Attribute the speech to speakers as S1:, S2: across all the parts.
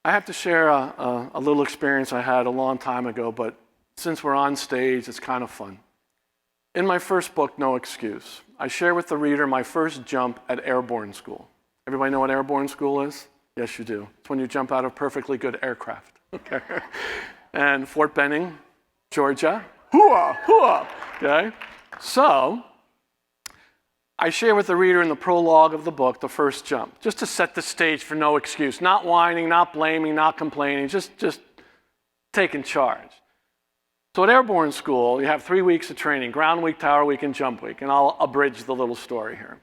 S1: I have to share a little experience I had a long time ago, but since we're on stage, it's kind of fun. In my first book, No Excuse, I share with the reader my first jump at airborne school. Everybody know what airborne school is? Yes, you do. It's when you jump out of perfectly good aircraft. Okay. And Fort Benning, Georgia. Hooah, hooah. Okay. So, I share with the reader in the prologue of the book the first jump, just to set the stage for No Excuse. Not whining, not blaming, not complaining, just taking charge. So at airborne school, you have 3 weeks of training, ground week, tower week, and jump week. And I'll abridge the little story here.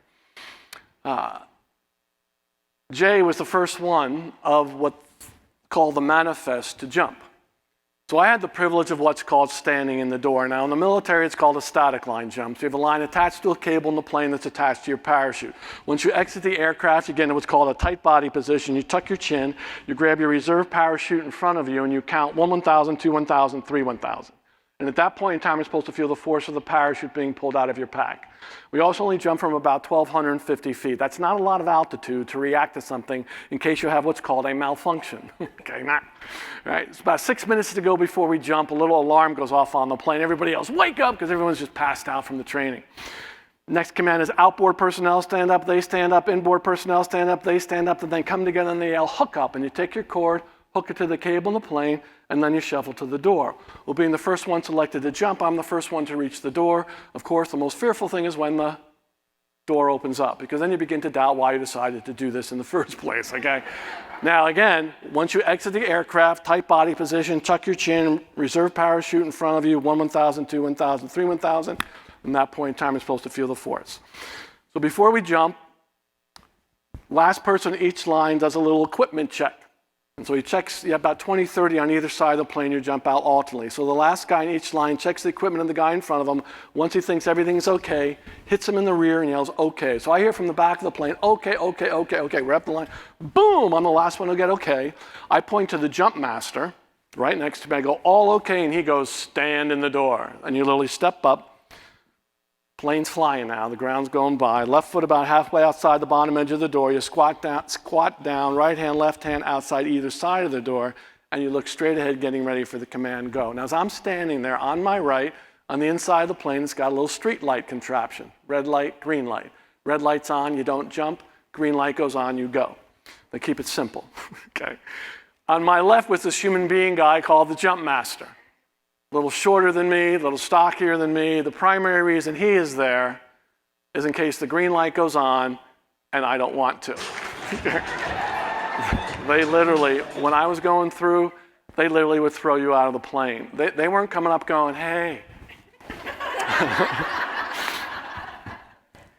S1: Jay was the first one of what's called the manifest to jump. So I had the privilege of what's called standing in the door. Now in the military, it's called a static line jump. So you have a line attached to a cable in the plane that's attached to your parachute. Once you exit the aircraft, you get into what's called a tight body position. You tuck your chin, you grab your reserve parachute in front of you, and you count 1 1,000, 2 1,000, 3 1,000. And at that point in time, you're supposed to feel the force of the parachute being pulled out of your pack. We also only jump from about 1,250 feet. That's not a lot of altitude to react to something in case you have what's called a malfunction. Okay, right? It's about 6 minutes to go before we jump. A little alarm goes off on the plane. Everybody else, wake up, because everyone's just passed out from the training. Next command is outboard personnel stand up, they stand up, inboard personnel stand up, they stand up, and then come together and they yell hook up, and you take your cord, hook it to the cable in the plane, and then you shuffle to the door. Well, being the first one selected to jump, I'm the first one to reach the door. Of course, the most fearful thing is when the door opens up, because then you begin to doubt why you decided to do this in the first place, okay? Now, again, once you exit the aircraft, tight body position, tuck your chin, reserve parachute in front of you, 1 1,000, 2 1,000, 3 1,000. From that point in time, you're supposed to feel the force. So before we jump, last person in each line does a little equipment check. And so he checks, you have about 20, 30 on either side of the plane, you jump out alternately. So the last guy in each line checks the equipment of the guy in front of him. Once he thinks everything's okay, hits him in the rear and yells, okay. So I hear from the back of the plane, okay, okay, okay, okay. We're up the line. Boom, I'm the last one to get okay. I point to the jump master right next to me. I go, all okay, and he goes, stand in the door. And you literally step up. Plane's flying now, the ground's going by. Left foot about halfway outside the bottom edge of the door. You squat down, right hand, left hand outside either side of the door, and you look straight ahead getting ready for the command go. Now as I'm standing there on my right, on the inside of the plane, it's got a little street light contraption. Red light, green light. Red light's on, you don't jump. Green light goes on, you go. They keep it simple, okay? On my left was this human being guy called the jump master. A little shorter than me, a little stockier than me. The primary reason he is there is in case the green light goes on and I don't want to. They literally, when I was going through, they literally would throw you out of the plane. They weren't coming up going, hey,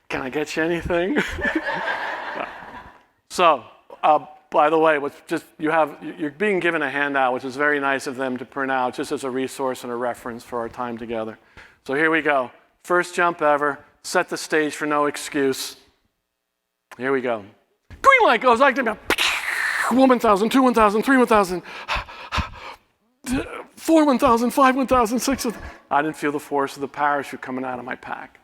S1: can I get you anything? So, by the way, you're being given a handout, which is very nice of them to print out, just as a resource and a reference for our time together. So here we go. First jump ever. Set the stage for No Excuse. Here we go. Green light goes like that. 1 1,000, 2 1,000, 3 1,000, 4 1,000, 5 1,000, 6 1,000. I didn't feel the force of the parachute coming out of my pack.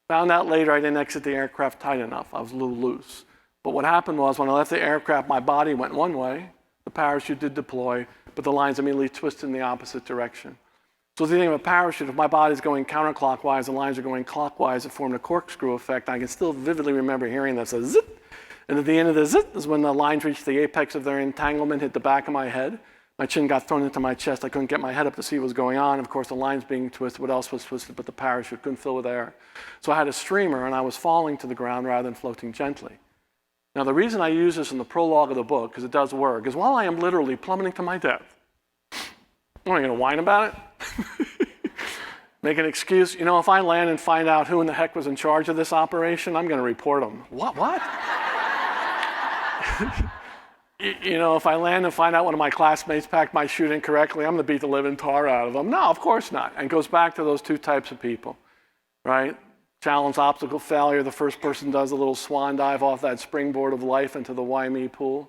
S1: Found out later I didn't exit the aircraft tight enough. I was a little loose. But what happened was when I left the aircraft, my body went one way, the parachute did deploy, but the lines immediately twisted in the opposite direction. So the thing of a parachute, if my body's going counterclockwise, the lines are going clockwise, it formed a corkscrew effect. I can still vividly remember hearing this, a zip, and at the end of the zip is when the lines reached the apex of their entanglement, hit the back of my head. My chin got thrown into my chest. I couldn't get my head up to see what was going on. Of course, the lines being twisted, what else was twisted but the parachute, couldn't fill with air. So I had a streamer, and I was falling to the ground rather than floating gently. Now, the reason I use this in the prologue of the book, because it does work, is while I am literally plummeting to my death, am I going to whine about it? Make an excuse? You know, if I land and find out who in the heck was in charge of this operation, I'm going to report them. What? You know, if I land and find out one of my classmates packed my chute incorrectly, I'm going to beat the living tar out of them. No, of course not. And it goes back to those two types of people, right? Challenge, obstacle, failure. The first person does a little swan dive off that springboard of life into the why me pool.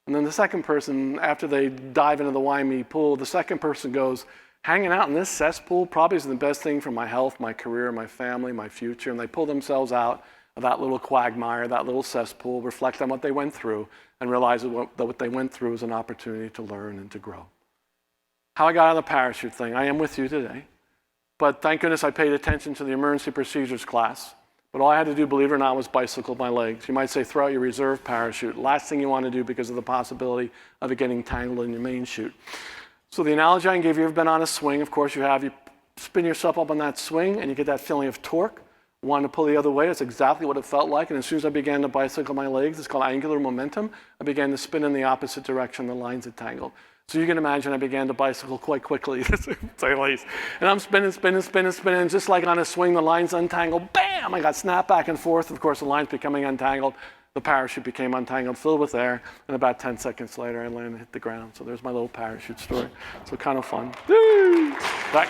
S1: And then the second person, after they dive into the why me pool, the second person goes, hanging out in this cesspool probably isn't the best thing for my health, my career, my family, my future. And they pull themselves out of that little quagmire, that little cesspool, reflect on what they went through, and realize that what they went through was an opportunity to learn and to grow. How I got out of the parachute thing, I am with you today. But thank goodness I paid attention to the emergency procedures class. But all I had to do, believe it or not, was bicycle my legs. You might say throw out your reserve parachute. Last thing you want to do because of the possibility of it getting tangled in your main chute. So the analogy I can give you, you've been on a swing, of course you have. You spin yourself up on that swing and you get that feeling of torque. Wanting to pull the other way, that's exactly what it felt like. And as soon as I began to bicycle my legs, it's called angular momentum, I began to spin in the opposite direction, the lines had tangled. So you can imagine I began to bicycle quite quickly, to say the least. And I'm spinning, and just like on a swing, the lines untangled, bam! I got snapped back and forth. Of course, the lines becoming untangled. The parachute became untangled, filled with air, and about 10 seconds later, I landed and hit the ground. So there's my little parachute story. So kind of fun. Woo! Back.